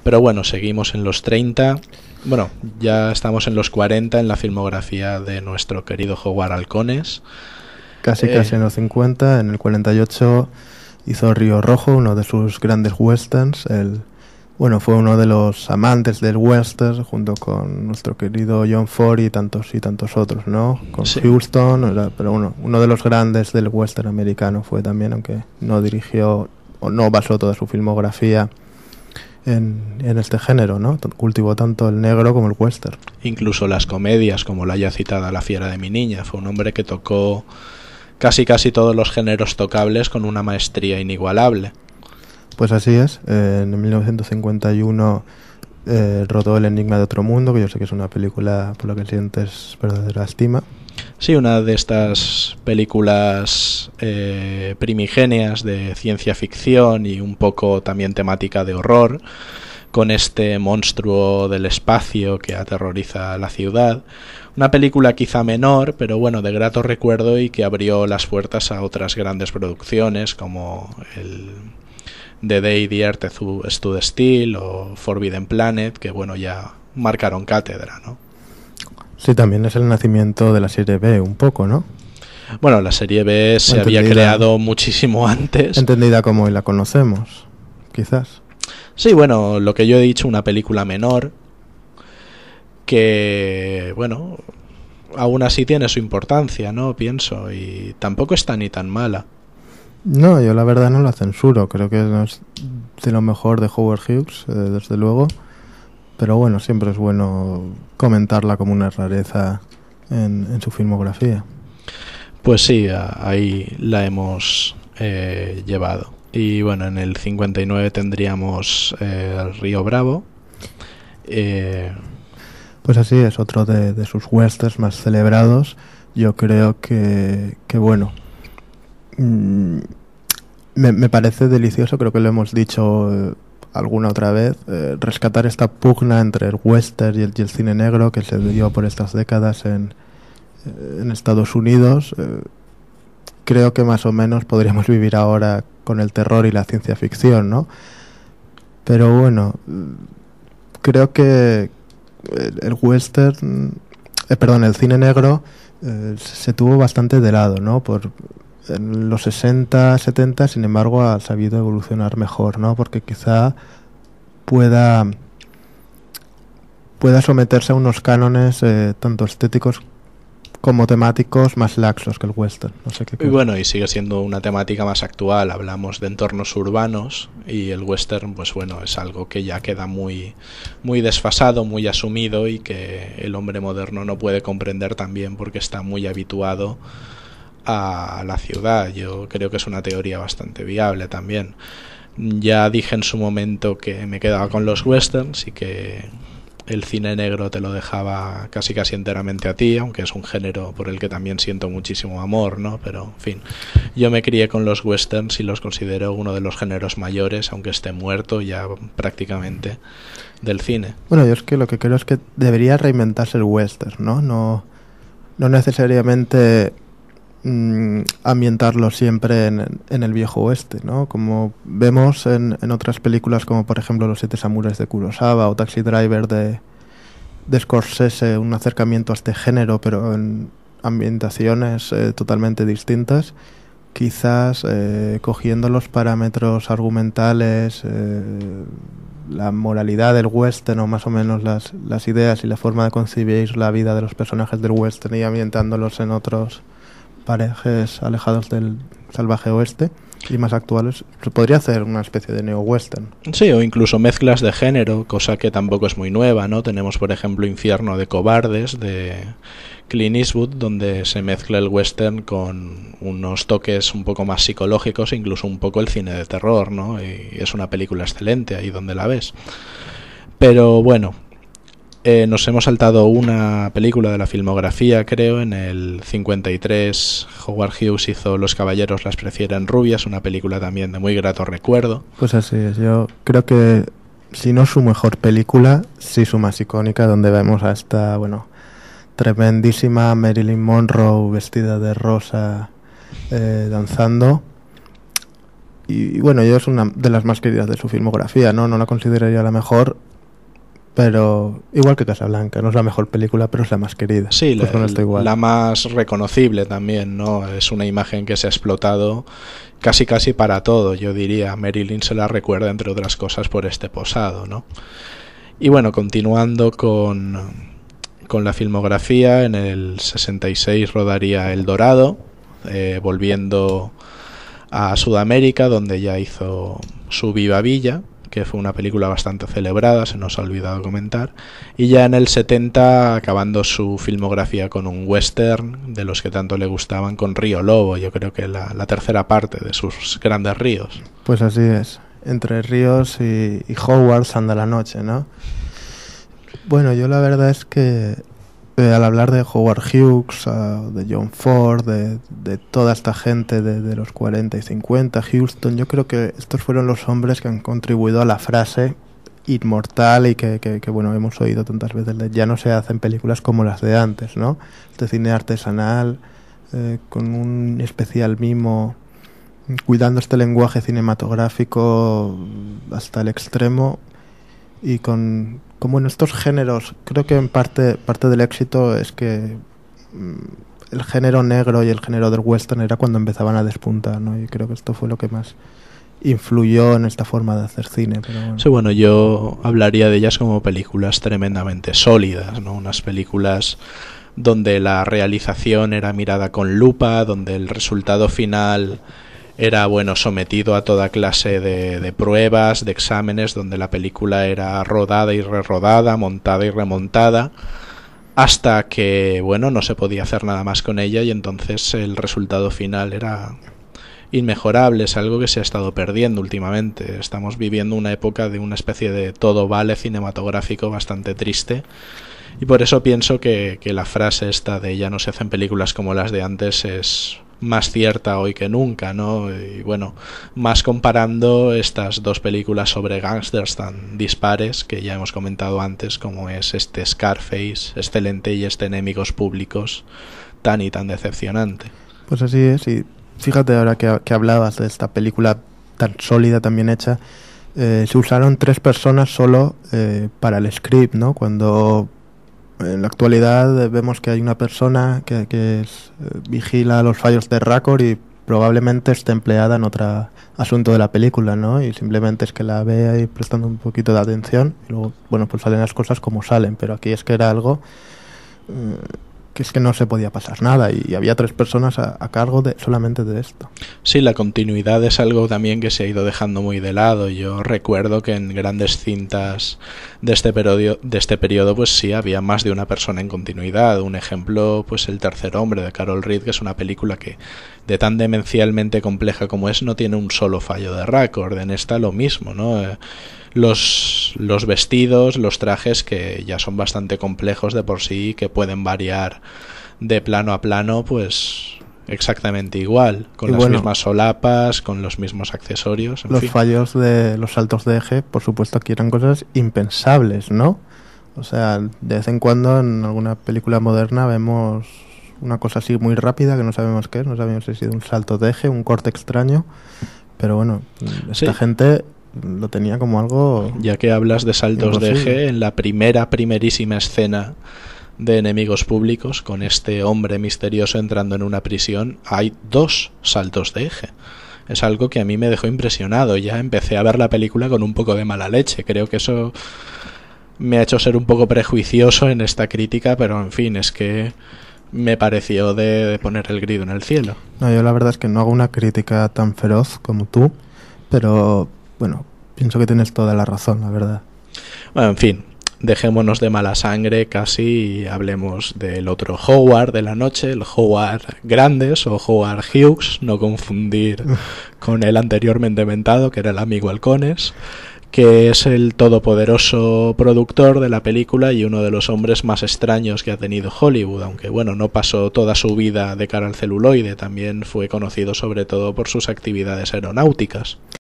Pero bueno, seguimos en los 30. Bueno, ya estamos en los 40 en la filmografía de nuestro querido Howard Halcones. Casi en los 50. En el 48 hizo Río Rojo, uno de sus grandes westerns. Fue uno de los amantes del western, junto con nuestro querido John Ford y tantos otros, ¿no? Con Sí. Huston, pero uno de los grandes del western americano fue también, aunque no dirigió o no basó toda su filmografía en este género, ¿no? Cultivó tanto el negro como el western. Incluso las comedias, como la ya citada La fiera de mi niña. Fue un hombre que tocó casi todos los géneros tocables con una maestría inigualable. Pues así es. En 1951 rodó El enigma de otro mundo, que yo sé que es una película por la que sientes verdadera estima. Sí, una de estas películas primigenias de ciencia ficción y un poco también temática de horror, con este monstruo del espacio que aterroriza la ciudad. Una película quizá menor, pero bueno, de grato recuerdo, y que abrió las puertas a otras grandes producciones como el The Day the Earth Stood Still o Forbidden Planet, que bueno, ya marcaron cátedra, ¿no? Sí, también es el nacimiento de la serie B, un poco, ¿no? Bueno, la serie B se había creado muchísimo antes. Entendida como hoy la conocemos, quizás. Sí, bueno, lo que yo he dicho, una película menor, que, bueno, aún así tiene su importancia, ¿no? Pienso, y tampoco está ni tan mala. No, yo la verdad no la censuro, creo que no es de lo mejor de Howard Hughes, desde luego. Pero bueno, siempre es bueno comentarla como una rareza en su filmografía. Pues sí, ahí la hemos llevado. Y bueno, en el 59 tendríamos el Río Bravo. Pues así es, otro de sus westerns más celebrados. Yo creo que bueno, me parece delicioso, creo que lo hemos dicho alguna otra vez, rescatar esta pugna entre el western y el cine negro que se dio por estas décadas en Estados Unidos. Creo que más o menos podríamos vivir ahora con el terror y la ciencia ficción, ¿no? Pero bueno, creo que el western, el cine negro se tuvo bastante de lado, ¿no? En los 60, 70, sin embargo, ha sabido evolucionar mejor, ¿no? Porque quizá pueda someterse a unos cánones tanto estéticos como temáticos más laxos que el western. No sé qué. Y bueno, y sigue siendo una temática más actual. Hablamos de entornos urbanos y el western, pues bueno, es algo que ya queda muy desfasado, muy asumido, y que el hombre moderno no puede comprender también porque está muy habituado a la ciudad. Yo creo que es una teoría bastante viable también. Ya dije en su momento que me quedaba con los westerns y que el cine negro te lo dejaba casi enteramente a ti, aunque es un género por el que también siento muchísimo amor, ¿no? Pero, en fin, yo me crié con los westerns y los considero uno de los géneros mayores, aunque esté muerto ya prácticamente, del cine. Bueno, yo es que lo que creo es que debería reinventarse el western, ¿no? No necesariamente ambientarlo siempre en el viejo oeste, ¿no? Como vemos en otras películas, como por ejemplo Los Siete Samuráis de Kurosawa o Taxi Driver de Scorsese, un acercamiento a este género, pero en ambientaciones totalmente distintas, quizás cogiendo los parámetros argumentales, la moralidad del western, o más o menos las ideas y la forma de concebir la vida de los personajes del western, y ambientándolos en otros parajes alejados del salvaje oeste y más actuales. Se podría hacer una especie de neo-western. Sí, o incluso mezclas de género, cosa que tampoco es muy nueva, ¿no? Tenemos, por ejemplo, Infierno de Cobardes, de Clint Eastwood, donde se mezcla el western con unos toques un poco más psicológicos e incluso un poco el cine de terror, ¿no? Y es una película excelente ahí donde la ves. Pero bueno, nos hemos saltado una película de la filmografía, creo. En el 53 Howard Hughes hizo Los caballeros las prefieren rubias, una película también de muy grato recuerdo. Pues así es, yo creo que si no su mejor película, sí su más icónica, donde vemos a esta, bueno, tremendísima Marilyn Monroe vestida de rosa danzando. y bueno, yo es una de las más queridas de su filmografía, ¿no? No la consideraría la mejor, pero igual que Casablanca, no es la mejor película, pero es la más querida. Sí, pues con esto igual. La más reconocible también, ¿no? Es una imagen que se ha explotado casi para todo, yo diría. Marilyn se la recuerda, entre otras cosas, por este posado, ¿no? Y bueno, continuando con la filmografía, en el 66 rodaría El Dorado, volviendo a Sudamérica, donde ya hizo su Viva Villa, que fue una película bastante celebrada, se nos ha olvidado comentar, y ya en el 70 acabando su filmografía con un western de los que tanto le gustaban, con Río Lobo, yo creo que la tercera parte de sus grandes ríos. Pues así es, Entre Ríos y Howard anda la noche, ¿no? Bueno, yo la verdad es que al hablar de Howard Hughes, de John Ford, de toda esta gente de los 40 y 50, Houston, yo creo que estos fueron los hombres que han contribuido a la frase inmortal y que bueno, hemos oído tantas veces, de ya no se hacen películas como las de antes, ¿no? Este cine artesanal, con un especial mimo, cuidando este lenguaje cinematográfico hasta el extremo, y como en estos géneros, creo que en parte del éxito es que el género negro y el género del western era cuando empezaban a despuntar, ¿no? Y creo que esto fue lo que más influyó en esta forma de hacer cine. Pero bueno. Sí, bueno, yo hablaría de ellas como películas tremendamente sólidas, ¿no? Unas películas donde la realización era mirada con lupa, donde el resultado final era, bueno, sometido a toda clase de pruebas, de exámenes, donde la película era rodada y rerodada, montada y remontada, hasta que, bueno, no se podía hacer nada más con ella, y entonces el resultado final era inmejorable. Es algo que se ha estado perdiendo últimamente. Estamos viviendo una época de una especie de todo vale cinematográfico bastante triste, y por eso pienso que la frase esta de ya no se hacen películas como las de antes es más cierta hoy que nunca, ¿no? Y bueno, más comparando estas dos películas sobre gángsters tan dispares que ya hemos comentado antes, como es este Scarface excelente y este Enemigos Públicos tan y tan decepcionante. Pues así es, y fíjate ahora que hablabas de esta película tan sólida, tan bien hecha, se usaron 3 personas solo para el script, ¿no? Cuando en la actualidad vemos que hay una persona que vigila los fallos de récord y probablemente esté empleada en otro asunto de la película, ¿no? Y simplemente es que la ve ahí prestando un poquito de atención y luego, bueno, pues salen las cosas como salen, pero aquí es que era algo que es que no se podía pasar nada, y había 3 personas a cargo solamente de esto. Sí, la continuidad es algo también que se ha ido dejando muy de lado. Yo recuerdo que en grandes cintas de este periodo pues sí, había más de una persona en continuidad. Un ejemplo, pues El Tercer Hombre, de Carol Reed, que es una película que, de tan demencialmente compleja como es, no tiene un solo fallo de récord. En esta lo mismo, ¿no? Los vestidos, los trajes, que ya son bastante complejos de por sí, que pueden variar de plano a plano, pues exactamente igual, con las mismas solapas, con los mismos accesorios, en fin. Fallos de los saltos de eje, por supuesto, aquí eran cosas impensables, ¿no? O sea, de vez en cuando en alguna película moderna vemos una cosa así muy rápida que no sabemos qué es, no sabemos si ha sido un salto de eje, un corte extraño, pero bueno, esta gente lo tenía como algo... Ya que hablas de saltos de eje, en la primerísima escena de Enemigos Públicos, con este hombre misterioso entrando en una prisión, hay 2 saltos de eje. Es algo que a mí me dejó impresionado. Ya empecé a ver la película con un poco de mala leche. Creo que eso me ha hecho ser un poco prejuicioso en esta crítica, pero en fin, es que me pareció de poner el grito en el cielo. No, yo la verdad es que no hago una crítica tan feroz como tú, pero bueno, pienso que tienes toda la razón, la verdad. Bueno, en fin, dejémonos de mala sangre casi y hablemos del otro Howard de la noche, el Howard Grandes o Howard Hughes, no confundir con el anteriormente mentado, que era el amigo Halcones, que es el todopoderoso productor de la película y uno de los hombres más extraños que ha tenido Hollywood, aunque bueno, no pasó toda su vida de cara al celuloide, también fue conocido sobre todo por sus actividades aeronáuticas.